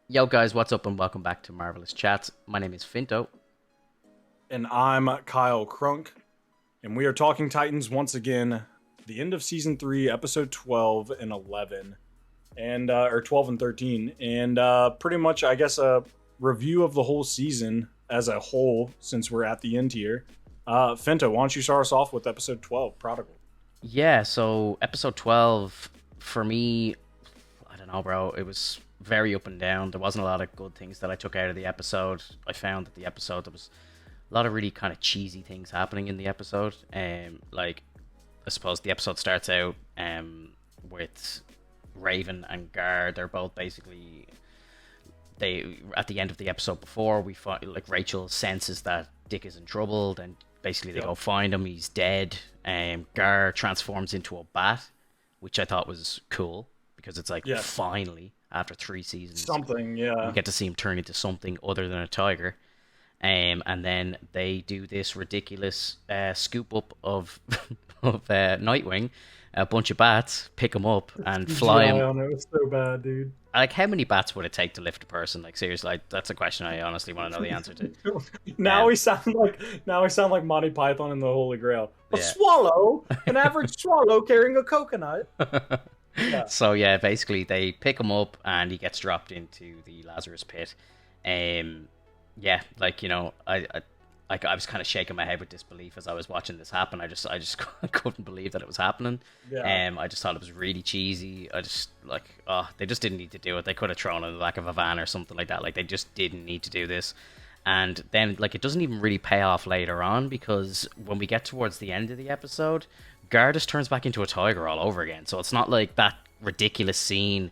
Yo guys, what's up and welcome back to Marvelous Chats. My name is Finto. And I'm Kyle Crunk, and we are talking Titans once again. The end of season 3, episode 12 and 11, and or 12 and 13, and pretty much, I guess, a review of the whole season as a whole. Since we're at the end here, Finto, why don't you start us off with episode 12, Prodigal? Yeah, so episode 12 for me, I don't know, bro. It was very up and down. There wasn't a lot of good things that I took out of the episode. I found that the episode there was a lot of really kind of cheesy things happening in the episode. Like I suppose the episode starts out with Raven and Gar. They're both basically they at the end of the episode before we find like Rachel senses that Dick is in trouble. Then basically they Yep. go find him. He's dead. Gar transforms into a bat, which I thought was cool because it's like Yes. finally after 3 seasons Something, we yeah. get to see him turn into something other than a tiger. And then they do this ridiculous scoop up of Nightwing, a bunch of bats, pick him up and fly CGI him. on it was so bad, dude. Like, how many bats would it take to lift a person? Like, seriously, like, that's a question I honestly want to know the answer to. now Um, we sound like now we sound like Monty Python and the Holy Grail. A yeah. swallow, an average swallow carrying a coconut. Yeah. So yeah, basically they pick him up and he gets dropped into the Lazarus pit. Yeah, like I was kind of shaking my head with disbelief as I was watching this happen. I just couldn't believe that it was happening. Yeah. I just thought it was really cheesy. I just they just didn't need to do it. They could have thrown it in the back of a van or something like that. Like they just didn't need to do this. And then like it doesn't even really pay off later on because when we get towards the end of the episode, Gardas turns back into a tiger all over again. So it's not like that ridiculous scene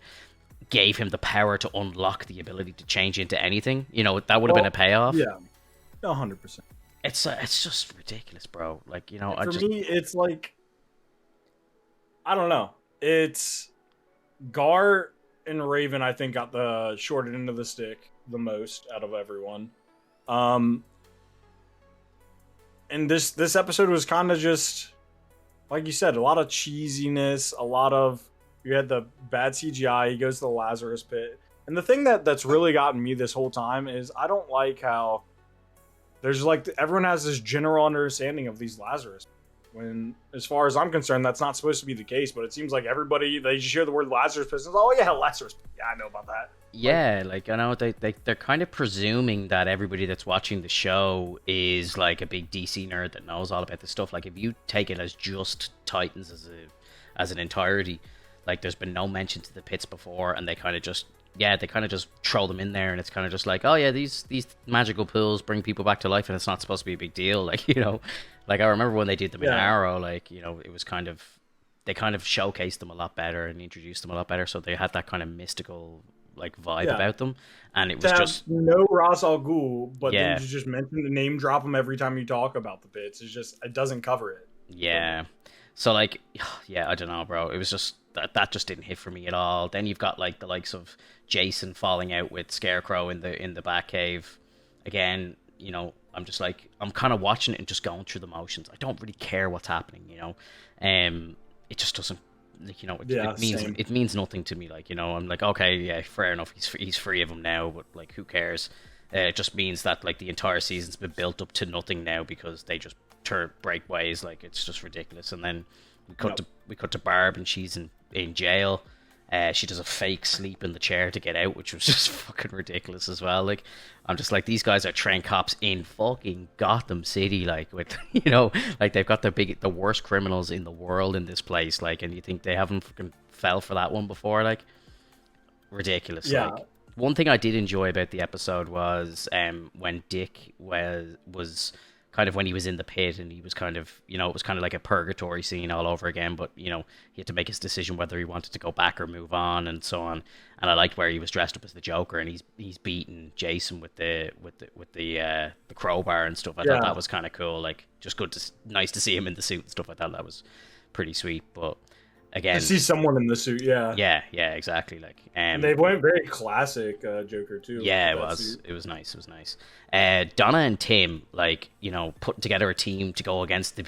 gave him the power to unlock the ability to change into anything. You know, that would have been a Well, payoff. yeah, 100%. It's just ridiculous, bro. Like, you know, I For just me, it's like I don't know. It's Gar and Raven. I think got the short end of the stick the most out of everyone. Um, and this episode was kind of just like you said, a lot of cheesiness, a lot of you had the bad CGI. He goes to the Lazarus pit, and the thing that's really gotten me this whole time is I don't like how there's like everyone has this general understanding of these Lazarus. When, as far as I'm concerned, that's not supposed to be the case. But it seems like everybody they just hear the word Lazarus pit. And, oh yeah, Lazarus pit. Yeah, I know about that. Like, yeah, like I know they're kind of presuming that everybody that's watching the show is like a big DC nerd that knows all about this stuff. Like if you take it as just Titans as an entirety, like there's been no mention to the pits before, and they kind of just throw them in there, and it's kind of just like, oh yeah, these magical pools bring people back to life, and it's not supposed to be a big deal. Like, you know, like I remember when they did them in yeah, Arrow, like, you know, it was kind of they kind of showcased them a lot better and introduced them a lot better, so they had that kind of mystical like vibe yeah. about them, and it To was have just no Ra's al Ghul, but then yeah, to just mention the name drop them every time you talk about the bits. It's just it doesn't cover it for me. yeah. So like, yeah, I don't know, bro. It was just that just didn't hit for me at all. Then you've got like the likes of Jason falling out with Scarecrow in the Batcave. Again, you know, I'm just like I'm kind of watching it and just going through the motions. I don't really care what's happening, you know. It just doesn't, like, you know, Yeah, same. it means nothing to me. Like, you know, I'm like, okay, yeah, fair enough. He's free of him now, but like, who cares? It just means that like the entire season's been built up to nothing now because they just break ways. Like it's just ridiculous. And then Yep. we cut to Barb and she's in jail. She does a fake sleep in the chair to get out, which was just fucking ridiculous as well. Like, I'm just like, these guys are trained cops in fucking Gotham City, like with you know, like they've got the worst criminals in the world in this place, like, and you think they haven't fucking fell for that one before, like, ridiculous. Yeah, Like, one thing I did enjoy about the episode was when Dick was kind of when he was in the pit and he was kind of, you know, it was kind of like a purgatory scene all over again, but you know, he had to make his decision whether he wanted to go back or move on and so on. And I liked where he was dressed up as the Joker and he's beating Jason with the crowbar and stuff. I thought yeah. that was kind of cool, like just nice to see him in the suit and stuff. I thought that was pretty sweet. But To again, see someone in the suit, yeah. yeah, exactly. Like And they went very classic Joker too. yeah, it With that was. suit. It was nice. It was nice. Donna and Tim, like, you know, putting together a team to go against the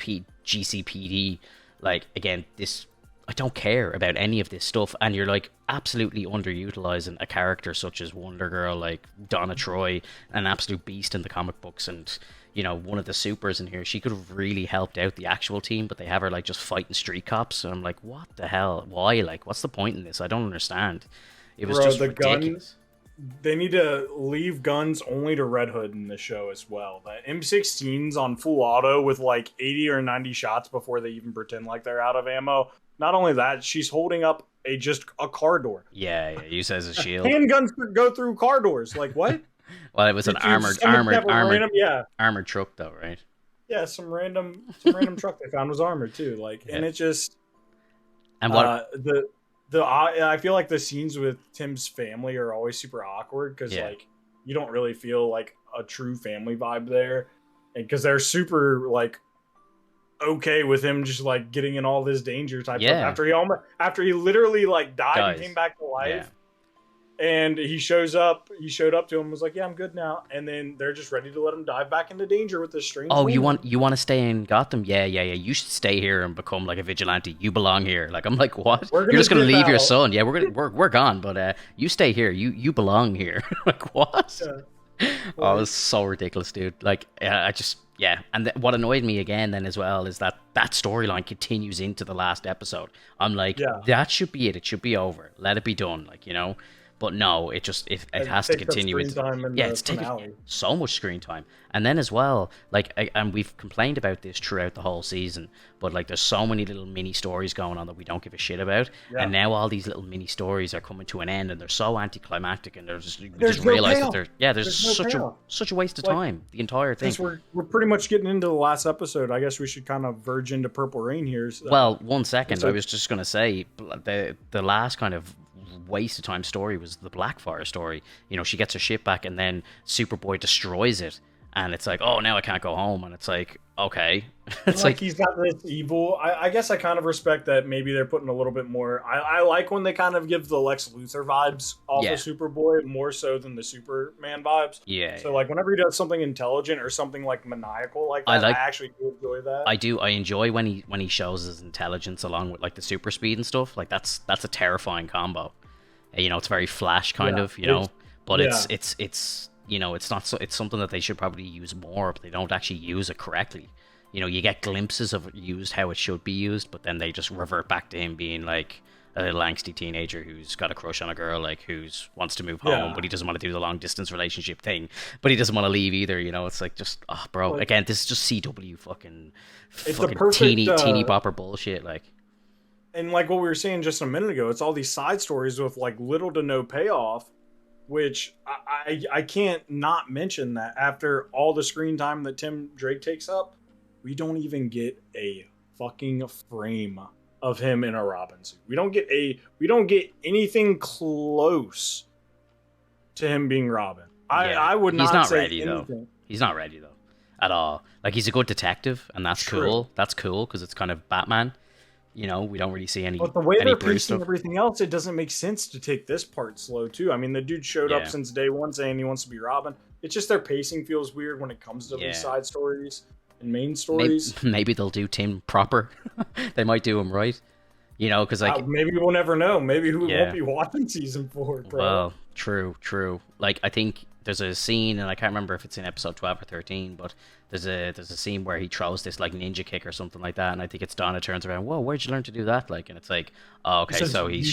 GCPD. Like, again, this I don't care about any of this stuff, and you're like absolutely underutilizing a character such as Wonder Girl, like Donna Troy, an absolute beast in the comic books, and one of the supers in here. She could have really helped out the actual team, but they have her like just fighting street cops, and I'm like, what the hell? Why? Like, what's the point in this? I don't understand. It was Bro, just the gun. ridiculous. They need to leave guns only to Red Hood in the show as well. The M16's on full auto with like 80 or 90 shots before they even pretend like they're out of ammo. Not only that, she's holding up just a car door. Yeah, yeah, use it as a shield. Handguns go through car doors. Like what? Well, it was an armored truck though, right? Yeah, some random truck they found was armored too. Like, yeah. And it just and what I feel like the scenes with Tim's family are always super awkward because like you don't really feel like a true family vibe there, and because they're super like okay with him just like getting in all this danger type stuff after he literally like died and came back to life. Yeah. And he showed up to him and was like, yeah, I'm good now. And then they're just ready to let him dive back into danger with this strange woman. You want to stay in Gotham? Yeah. You should stay here and become like a vigilante. You belong here. Like, I'm like, what? You're just going to leave your son. Yeah, we're gone, but you stay here. You belong here. Like, what? Yeah. Oh, it's so ridiculous, dude. Like, I just... Yeah, and what annoyed me again then as well is that storyline continues into the last episode. I'm like, that should be it. It should be over. Let it be done, like, But no, it has to continue. It's taking so much screen time. And then as well, like, and we've complained about this throughout the whole season, but like there's so many little mini stories going on that we don't give a shit about. Yeah. And now all these little mini stories are coming to an end and they're so anticlimactic and we just realize that there's such a waste of time, the entire thing. Since we're pretty much getting into the last episode, I guess we should kind of verge into Purple Rain here. So. Well, 1 second, I was just going to say the last kind of waste of time story was the Blackfire story. She gets her ship back and then Superboy destroys it and it's like, oh, now I can't go home, and it's like, okay. It's like he's got this evil. I guess I kind of respect that maybe they're putting a little bit more. I like when they kind of give the Lex Luthor vibes off of Superboy more so than the Superman vibes. Yeah. So like whenever he does something intelligent or something like maniacal like that, I actually do enjoy that. I do. I enjoy when he shows his intelligence along with like the super speed and stuff. Like that's a terrifying combo. It's very Flash kind of, but it's it's not so. It's something that they should probably use more, but they don't actually use it correctly. You get glimpses of it used how it should be used, but then they just revert back to him being like a little angsty teenager who's got a crush on a girl, like wants to move home, but he doesn't want to do the long distance relationship thing, but he doesn't want to leave either. It's like just bro. Like, again, this is just CW fucking perfect, teeny bopper bullshit, like. And like what we were saying just a minute ago, it's all these side stories with like little to no payoff, which I can't not mention that after all the screen time that Tim Drake takes up, we don't even get a fucking frame of him in a Robin suit. We don't get anything close to him being Robin. I would not. He's not say ready anything. though. He's not ready though, at all. Like, he's a good detective, and that's cool. That's cool because it's kind of Batman. We don't really see any. But the way they're pacing everything else, it doesn't make sense to take this part slow too. I mean, the dude showed up since day one saying he wants to be Robin. It's just their pacing feels weird when it comes to these side stories and main stories. Maybe they'll do Tim proper. They might do him right. Because like maybe we'll never know. Maybe we won't be watching season 4. Bro. Well, true. Like, I think there's a scene, and I can't remember if it's in episode 12 or 13, but there's a scene where he throws this like ninja kick or something like that, and I think it's Donna turns around, whoa, where'd you learn to do that? Like, and it's like, oh, okay, so he's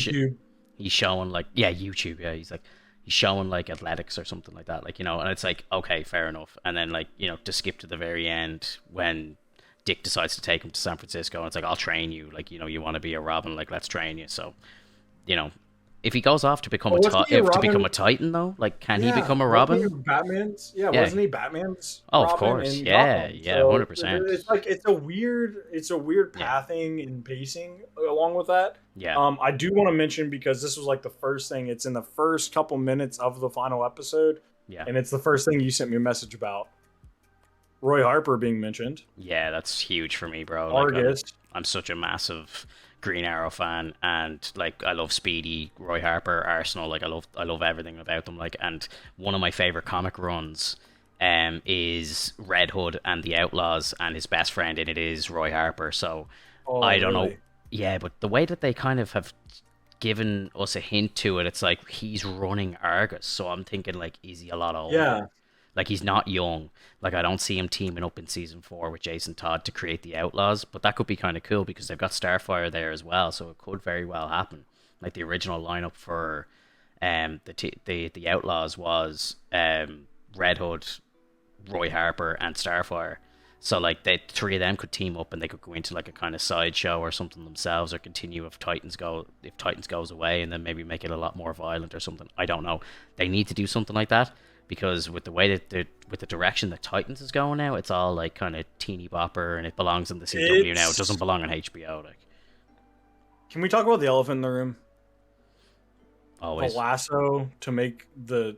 showing like, YouTube, he's like, he's showing like athletics or something like that, like, and it's like, okay, fair enough. And then like, to skip to the very end when Dick decides to take him to San Francisco, and it's like, I'll train you, like, you want to be a Robin, like, let's train you. So, if he goes off to become a Titan, though, like, can he become a Robin? Batman's, wasn't he Batman's? Oh, Robin of course, Gotham? 100%. It's like it's a weird pathing and pacing along with that. Yeah. I do want to mention, because this was like the first thing. It's in the first couple minutes of the final episode. Yeah. And it's the first thing you sent me a message about. Roy Harper being mentioned. Yeah, that's huge for me, bro. Argus. Like, I'm such a massive Green Arrow fan, and like, I love Speedy, Roy Harper, Arsenal. Like, I love everything about them. Like, and one of my favorite comic runs is Red Hood and the Outlaws, and his best friend in it is Roy Harper. So I don't know Yeah, but the way that they kind of have given us a hint to it, it's like he's running Argus. So I'm thinking, like, is he a lot older? Yeah, Like, he's not young. Like, I don't see him teaming up in season 4 with Jason Todd to create the Outlaws, but that could be kind of cool because they've got Starfire there as well, so it could very well happen. Like, the original lineup for the Outlaws was Red Hood, Roy Harper, and Starfire. So like the three of them could team up and they could go into like a kind of sideshow or something themselves, or continue if Titans goes away, and then maybe make it a lot more violent or something. I don't know. They need to do something like that because with the way that with the direction that Titans is going now, it's all like kind of teeny bopper, and it belongs in the CW now. It doesn't it's. belong on HBO. Like Can we talk about the elephant in the room? The always. lasso to make the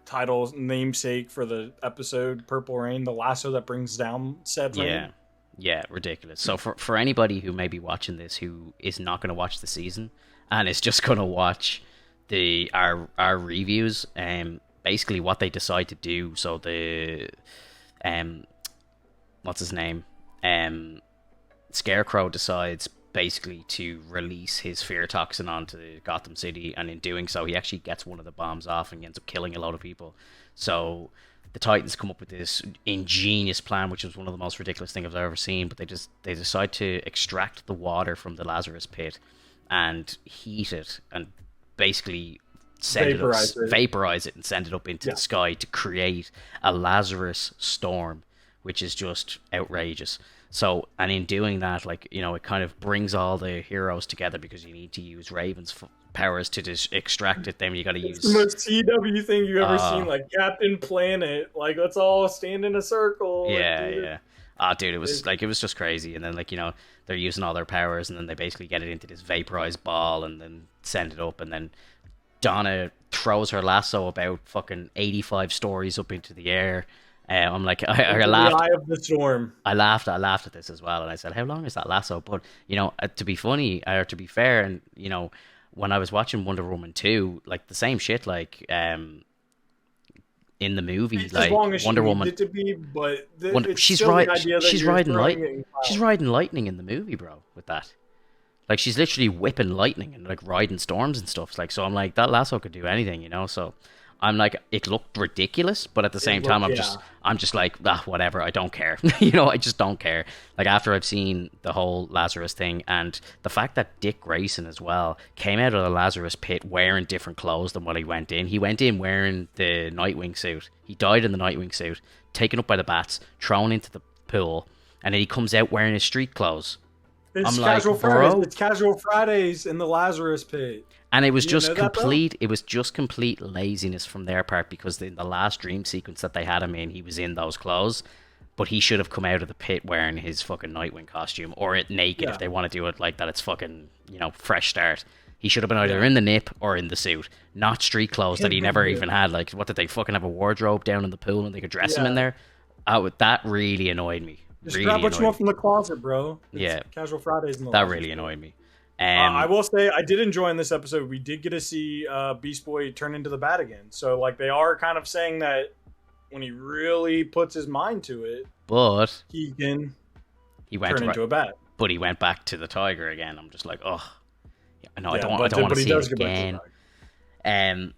title namesake for the episode Purple Rain, the lasso that brings down said Yeah. rain. Yeah, ridiculous. So for anybody who may be watching this who is not going to watch the season and is just going to watch the our reviews, basically what they decide to do. So the um what's his name, Scarecrow decides basically to release his fear toxin onto Gotham City, and in doing so, he actually gets one of the bombs off and ends up killing a lot of people. So the Titans come up with this ingenious plan, which is one of the most ridiculous things I've ever seen. But they decide to extract the water from the Lazarus pit and heat it, and basically Vaporize it. vaporize it, and send it up into Yeah. the sky to create a Lazarus storm, which is just outrageous. So, and in doing that, like, it kind of brings all the heroes together because you need to use Raven's powers to just extract it. Then you got to It's the use, most CW thing you've ever seen, uh, like Captain Planet. Like, let's all stand in a circle and yeah, do this. yeah. Ah, dude, It's, it was just crazy. And then, like, they're using all their powers, and then they basically get it into this vaporized ball, and then send it up, and then Donna throws her lasso about fucking 85 stories up into the air. I'm like, I into the laughed. eye of the storm. I laughed at this as well, and I said, "How long is that lasso?" But to be funny or to be fair, and when I was watching Wonder Woman 2, like the same shit, like in the movie, It's as like long as she Wonder needs Woman, it to be, but it's she's still the right, idea that she's you're riding throwing it in she's clouds. riding lightning in the movie, bro, with that. Like she's literally whipping lightning and like riding storms and stuff. Like so, I'm like that lasso could do anything. So I'm like it looked ridiculous, but at the It same time, yeah. I'm just like whatever. I don't care. I just don't care. Like after I've seen the whole Lazarus thing and the fact that Dick Grayson as well came out of the Lazarus pit wearing different clothes than what he went in. He went in wearing the Nightwing suit. He died in the Nightwing suit, taken up by the bats, thrown into the pool, and then he comes out wearing his street clothes. I'm It's like, casual Fridays. bro, It's casual Fridays in the Lazarus pit. and it was You didn't just know that, bro? complete. It was just complete laziness from their part because in the last dream sequence that they had him in, he was in those clothes, but he should have come out of the pit wearing his fucking Nightwing costume or it naked if Yeah, they want to do it like that. It's fucking fresh start. He should have been either yeah. in the nip or in the suit, not street clothes that he never even had. Like, what did they fucking have a wardrobe down in the pool and they could dress him in Yeah. there? That really annoyed me. Just grab Really what you annoyed want me. from the closet, bro. It's Yeah, casual Fridays in the that Lazarus really pit. annoyed me. I Um, will say I did enjoy in this episode. We did get to see Beast Boy turn into the Bat again. So like they are kind of saying that when he really puts his mind to it, but he can he went turn right, into a bat. but he went back to the tiger again. I'm just like, oh, no, Yeah, I don't want but to he see it does get back to the again. bat.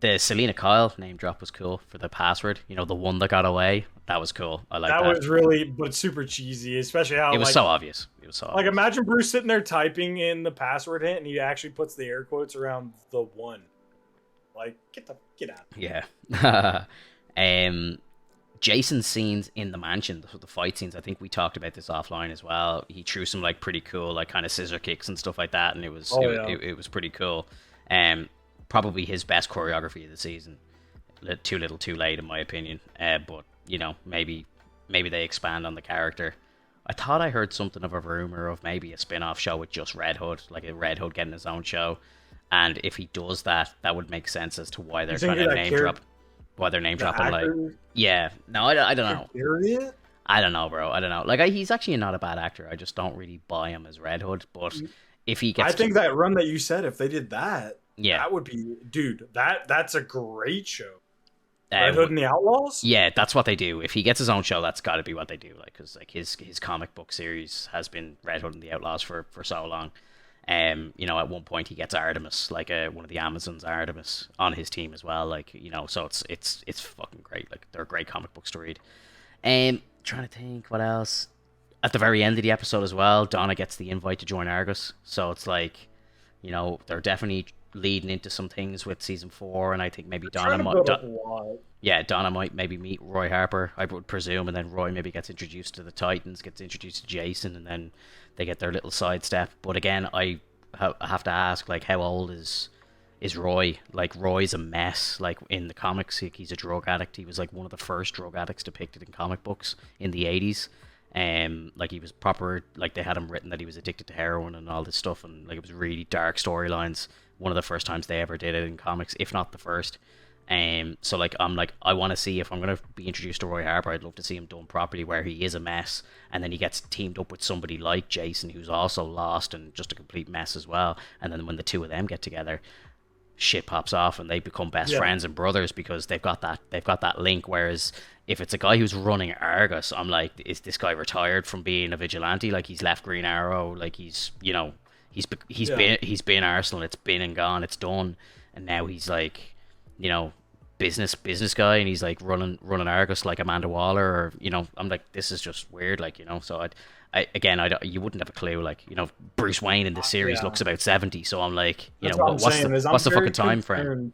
The Selena Kyle name drop was cool for the password. The one that got away. That was cool. I like That that. was really, but super cheesy, especially how It was so obvious. It was so like obvious. imagine Bruce sitting there typing in the password hint and he actually puts the air quotes around the one. Like get out. Yeah. um, Jason's scenes in the mansion, the fight scenes. I think we talked about this offline as well. He threw some like pretty cool like kind of scissor kicks and stuff like that, and Oh yeah. it was pretty cool. Probably his best choreography of the season. Too little, too late, in my opinion. But maybe they expand on the character. I thought I heard something of a rumor of maybe a spin-off show with just Red Hood, like a Red Hood getting his own show. And if he does that, that would make sense as to why they're You trying think to that name drop, why they're name the dropping like, actor yeah, no, I don't know. period? I don't know, bro. I don't know. Like, he's actually not a bad actor. I just don't really buy him as Red Hood. But if he I gets, think that run that you said, if they did that, yeah, that would be, dude. That's a great show. Red Hood and the Outlaws. Yeah, that's what they do. If he gets his own show, that's got to be what they do. Like, because like his comic book series has been Red Hood and the Outlaws for so long. At one point he gets Artemis, like one of the Amazons, Artemis, on his team as well. Like, so it's fucking great. Like, they're a great comic books to read. Trying to think what else. At the very end of the episode as well, Donna gets the invite to join Argus. So it's like, they're definitely leading into some things with season 4, and I think maybe Donna might. Yeah, Donna might maybe meet Roy Harper, I would presume, and then Roy maybe gets introduced to the Titans, gets introduced to Jason, and then they get their little sidestep. But again, I have to ask, like, how old is Roy? Like, Roy's a mess. Like, in the comics, he's a drug addict. He was like one of the first drug addicts depicted in comic books in the 80s. Like, he was proper, like, they had him written that he was addicted to heroin and all this stuff, and like, it was really dark storylines. One of the first times they ever did it in comics, if not the first. So like, I'm like, I want to see, if I'm gonna be introduced to Roy Harper, I'd love to see him done properly, where he is a mess, and then he gets teamed up with somebody like Jason, who's also lost and just a complete mess as well. And then when the two of them get together, shit pops off, and they become best friends and brothers, because they've got that link. Whereas if it's a guy who's running Argus, I'm like, is this guy retired from being a vigilante? Like, he's left Green Arrow, like he's been Arsenal, it's been and gone, it's done, and now he's like, business guy, and he's like running Argus like Amanda Waller, or I'm like, this is just weird, like, so you wouldn't have a clue, like, Bruce Wayne in the series looks about 70, so I'm like, what's the fucking time frame?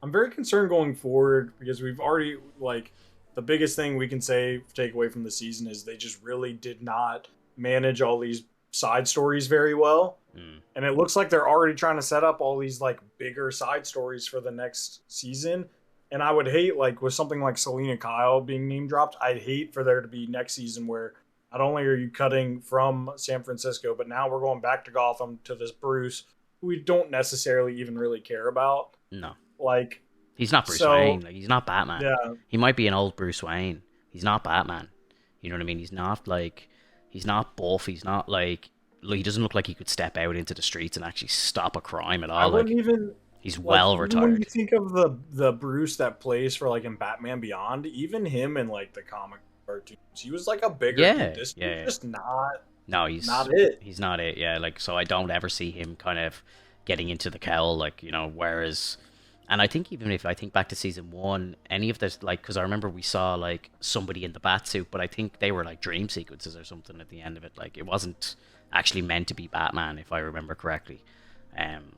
I'm very concerned going forward, because we've already, like, the biggest thing we can take away from the season is they just really did not manage all these side stories very well. And it looks like they're already trying to set up all these, like, bigger side stories for the next season. And I would hate, like, with something like Selena Kyle being name dropped, I'd hate for there to be next season where not only are you cutting from San Francisco, but now we're going back to Gotham to this Bruce who we don't necessarily even really care about. No. Like, he's not Bruce Wayne. Like, he's not Batman. Yeah. He might be an old Bruce Wayne. He's not Batman. You know what I mean? He's not buff. He's not like, he doesn't look like he could step out into the streets and actually stop a crime at all. He's well retired. When you think of the Bruce that plays for, like, in Batman Beyond, even him in, like, the comic cartoons, he was like a bigger dude. This dude's just not. No, he's not it. He's not it. Yeah, like, so I don't ever see him kind of getting into the cowl, like, whereas. And I think even if I think back to season 1, any of this, like, because I remember we saw, like, somebody in the bat suit, but I think they were like dream sequences or something at the end of it. Like, it wasn't actually meant to be Batman, if I remember correctly.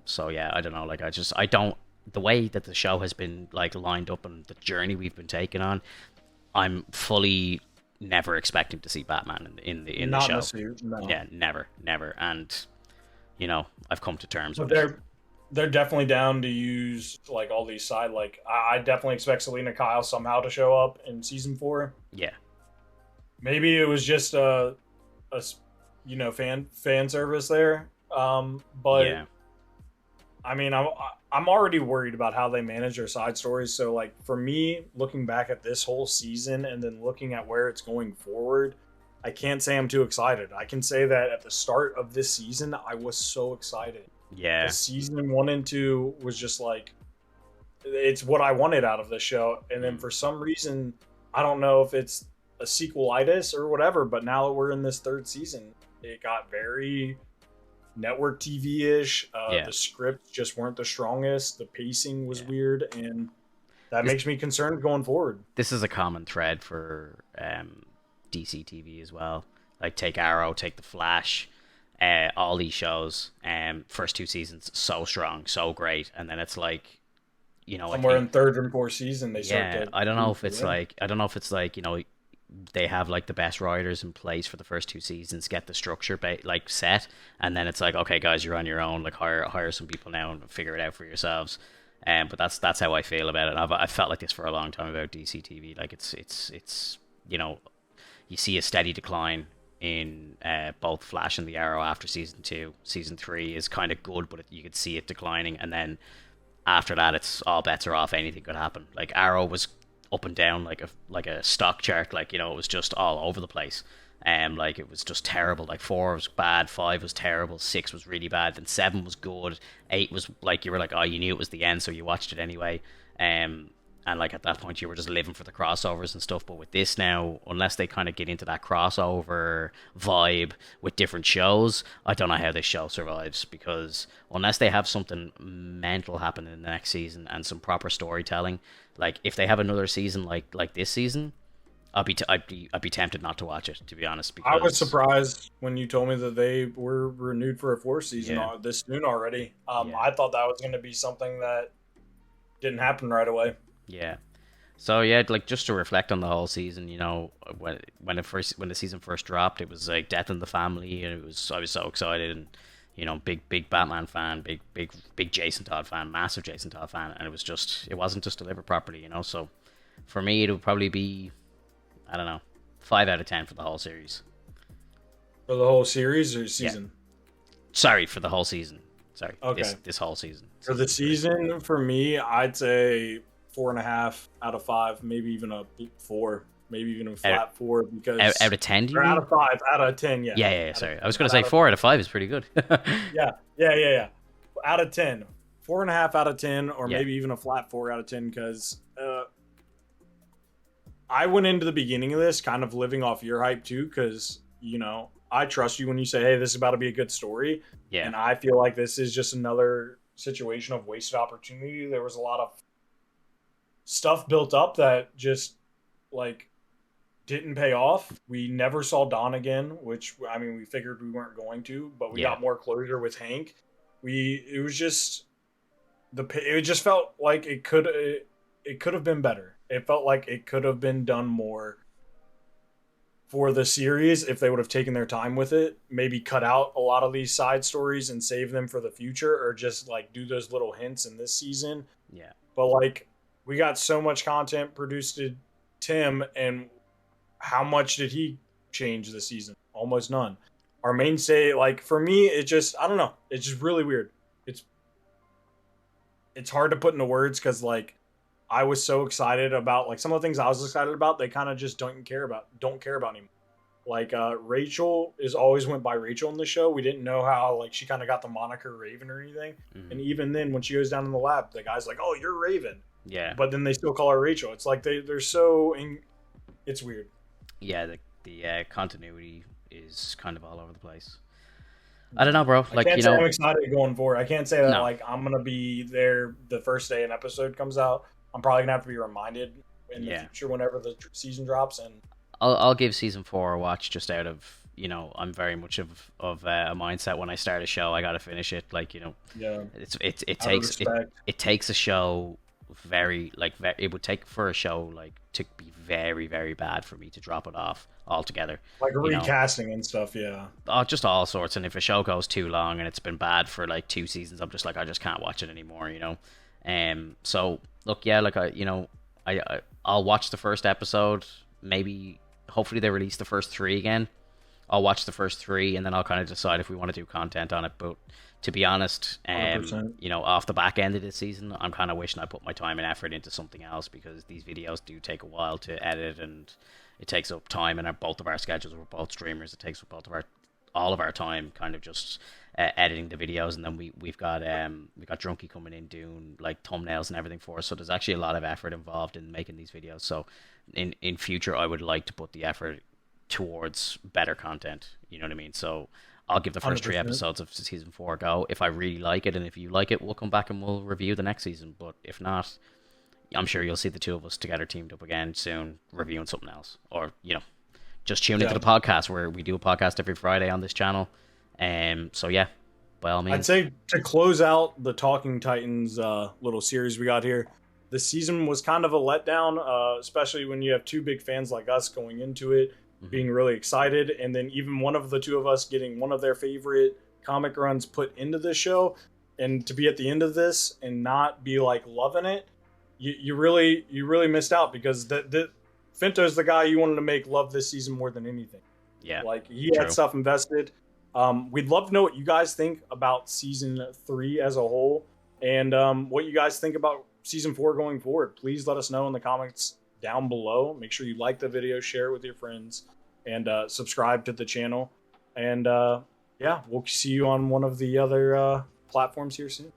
So yeah, I don't know. Like, I don't. The way that the show has been, like, lined up and the journey we've been taking on, I'm fully never expecting to see Batman in the Not show. In the suit, no. Yeah, never. And I've come to terms with it. They're definitely down to use, like, all these side, like, I definitely expect Selena Kyle somehow to show up in season 4. Yeah. Maybe it was just a fan service there. But yeah. I mean, I'm already worried about how they manage their side stories. So, like, for me, looking back at this whole season and then looking at where it's going forward, I can't say I'm too excited. I can say that at the start of this season, I was so excited. Yeah. Season 1 and 2 was just like, it's what I wanted out of the show. And then for some reason, I don't know if it's a sequelitis or whatever, but now that we're in this 3rd season, it got very network TV-ish. The scripts just weren't the strongest. The pacing was weird, and that makes me concerned going forward. This is a common thread for DC TV as well. Like, take Arrow, take The Flash, all these shows. First 2 seasons so strong, so great, and then it's like, somewhere in 3rd and 4th season they start to. I don't know if it's like they have, like, the best writers in place for the first 2 seasons, get the structure like set, and then it's like, okay guys, you're on your own, like, hire some people now and figure it out for yourselves. But that's how I feel about it. I've felt like this for a long time about DC TV. Like, it's you see a steady decline in both Flash and the Arrow after season 2. Season 3 is kind of good, but you could see it declining, and then after that, it's all bets are off. Anything could happen. Like, Arrow was up and down like a stock chart. Like, it was just all over the place. Like, it was just terrible. Like, 4 was bad, 5 was terrible, 6 was really bad, then 7 was good, 8 was like, you were like, oh, you knew it was the end, so you watched it anyway. And and like at that point you were just living for the crossovers and stuff. But with this now, unless they kind of get into that crossover vibe with different shows, I don't know how this show survives, because unless they have something mental happen in the next season and some proper storytelling, like if they have another season like this season, I'd be tempted not to watch it, to be honest, I was because surprised when you told me that they were renewed for a fourth season yeah, this soon already. yeah, I thought that was going to be something that didn't happen right away. yeah. So yeah, like just to reflect on the whole season, when the season first dropped, it was like death in the family, and I was so excited, and big Batman fan, big Jason Todd fan, massive Jason Todd fan, and it wasn't just delivered properly, So for me, it would probably be, I don't know, 5 out of 10 for the whole series. For the whole series or Yeah, season? sorry, for the whole season. Sorry, Okay. this whole season. For the Season 3. season, for me, I'd say 4.5 out of 5, maybe even a 4, maybe even a flat 4, because Out of 10, do you or out mean? of 5, out of 10, yeah. Yeah. Sorry, I was going to say 4 out of 5 is pretty good. Yeah. Out of 10, 4.5 out of 10, or Yeah, maybe even a flat 4 out of 10, because I went into the beginning of this kind of living off your hype too, because I trust you when you say, "Hey, this is about to be a good story," yeah, and I feel like this is just another situation of wasted opportunity. There was a lot of stuff built up that just like didn't pay off. We never saw Don again, which I mean we figured we weren't going to, but we yeah, got more closure with Hank. It was just it just felt like it could have been better. It felt like it could have been done more for the series if they would have taken their time with it. Maybe cut out a lot of these side stories and save them for the future, or just like do those little hints in this season. yeah, But like we got so much content produced to Tim, and how much did he change this season? Almost none. Our mainstay, like for me, it just I don't know. It's just really weird. It's it's hard to put into words because like I was so excited about like some of the things I was excited about. They kind of just don't care about anymore. Like Rachel is always went by Rachel in the show. We didn't know how like she kind of got the moniker Raven or anything. hmm And even then, when she goes down in the lab, the guy's like, "Oh, you're Raven," yeah, but then they still call her Rachel. It's like they're so it's weird. yeah. The continuity is kind of all over the place. I don't know, bro. I Like can't say I'm excited going forward. I can't say that no, like I'm gonna be there the first day an episode comes out. I'm probably gonna have to be reminded in the yeah. future whenever the season drops. And I'll give season 4 a watch, just out of I'm very much of a mindset when I start a show I gotta finish it. Like yeah, it out of takes respect. it takes a show it would take for a show like to be very very bad for me to drop it off altogether. Like You know, recasting and stuff. Yeah, just all sorts. And if a show goes too long and it's been bad for like 2 seasons, I'm just like I just can't watch it anymore. So look, yeah, like I'll watch the first episode. Maybe hopefully they release the first 3 again. I'll watch the first 3 and then I'll kind of decide if we want to do content on it. But to be honest, 100%. off the back end of this season, I'm kind of wishing I put my time and effort into something else, because these videos do take a while to edit, and it takes up time in both of our schedules. We're both streamers. It takes up all of our time, kind of just editing the videos, and then we've got Drunky coming in doing like thumbnails and everything for us. So there's actually a lot of effort involved in making these videos. So in future, I would like to put the effort towards better content. You know what I mean? So I'll give the first 3 100%. episodes of season 4 a go. If I really like it, and if you like it, we'll come back and we'll review the next season. But if not, I'm sure you'll see the two of us together teamed up again soon, reviewing something else. Or, just tune into Yeah, the podcast, where we do a podcast every Friday on this channel. So yeah, by all I'd means. say to close out the Talking Titans little series we got here, the season was kind of a letdown, especially when you have two big fans like us going into it, Hmm. being really excited, and then even one of the two of us getting one of their favorite comic runs put into the show, and to be at the end of this and not be like loving it, you really missed out, because the Finto's the guy you wanted to make love this season more than anything. Yeah, Like he had true. stuff invested. We'd love to know what you guys think about season 3 as a whole, and what you guys think about season 4 going forward. Please let us know in the comments down below. Make sure you like the video, share it with your friends, and subscribe to the channel. And yeah, we'll see you on one of the other platforms here soon.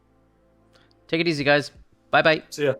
Take it easy, guys. Bye bye. See ya.